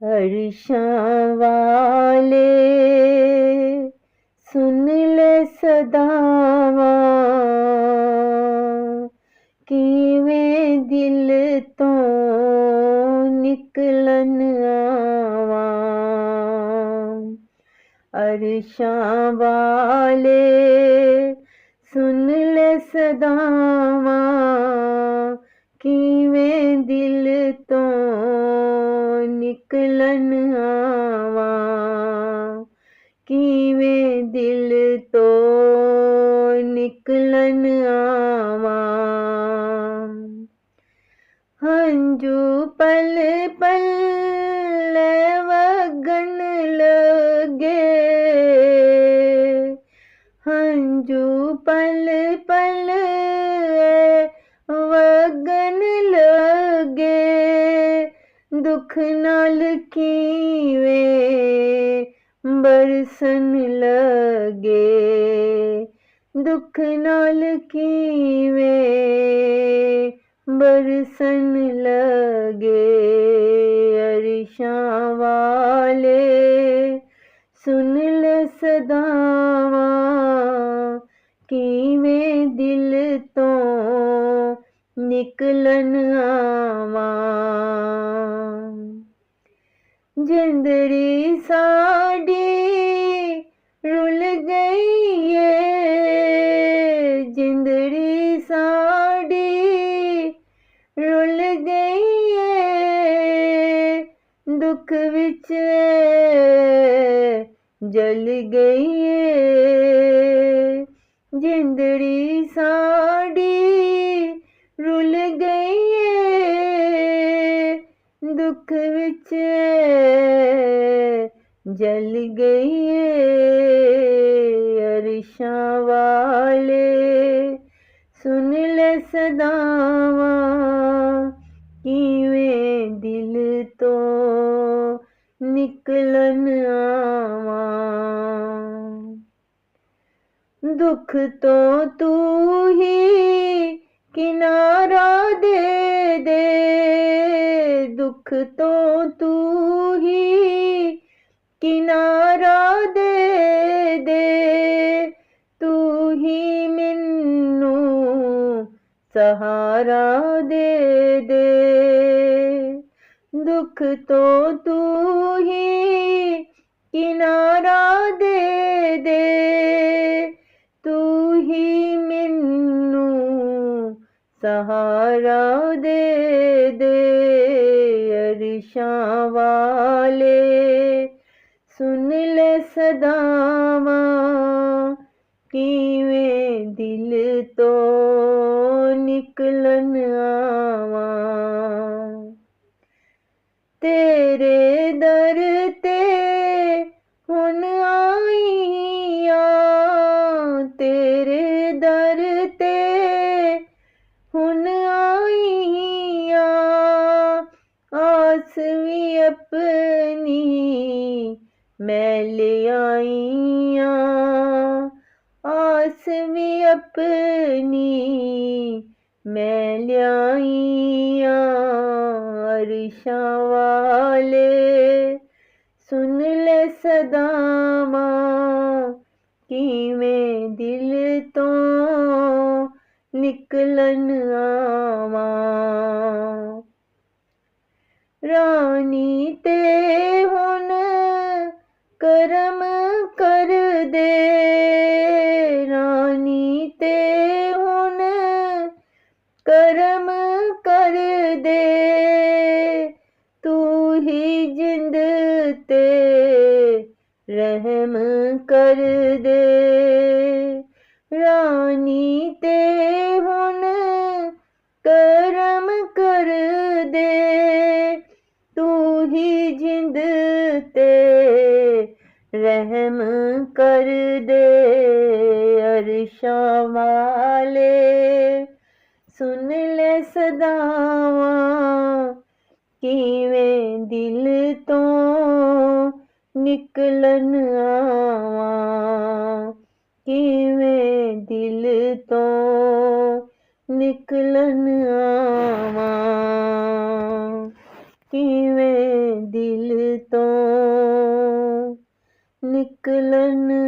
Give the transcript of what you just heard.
अरशां वाले सुन ले सदावां किवें दिल तो निकलन आवां। अरशां वाले सुन ले सदावां किवें दिल तो निकलन आवां। किवें दिल तो निकलन आवां। हंजू पल पल वगन लगे, हंजू पल पल वगन लगे, दुख नाल किवें बरसन लगे, दुख नाल किवें बरसन लगे। अरशां वाले सुन ले सदावां किवें दिल तो निकलन आवां। जिंदड़ी साडी रुल गई है, जिंदड़ी साडी रुल गई है, दुख विच जल गई है। जिंदड़ी साडी रुल गई है, दुख विच जल गई है। अरशां वाले सुन ले सदावां किवें दिल तो निकलन आवां। दुख तो तू ही किनारा दे दे, दुख तो तू ही किनारा दे दे, तू ही मैनू सहारा दे दे। दुख तो तू ही किनारा दे दे, तू ही मैनू सहारा दे दे। अरशां वाले सुन ले सदावां किवें दिल तो निकलन आवां। तेरे दर ते हुन आई आं, तेरे दर ते हुन आई आं। आस भी अपनी मैं ले आई आं, आस भी अपनी मैं ल्याई आं। अरशां वाले सुन ले सदावां किवें दिल तो निकलन आवां। रानी ते हुन करम कर दे, रानी ते हुन करम कर दे, तू ही जिंद ते रहम कर दे। रानी ते हुन करम कर दे, तू ही जिंद ते रहम कर दे। अरशां वाले सुन ले सदावां किवें दिल तो निकलन आवां। किवें दिल तो निकलन आवां, किवें दिल ਨਿਕਲਣ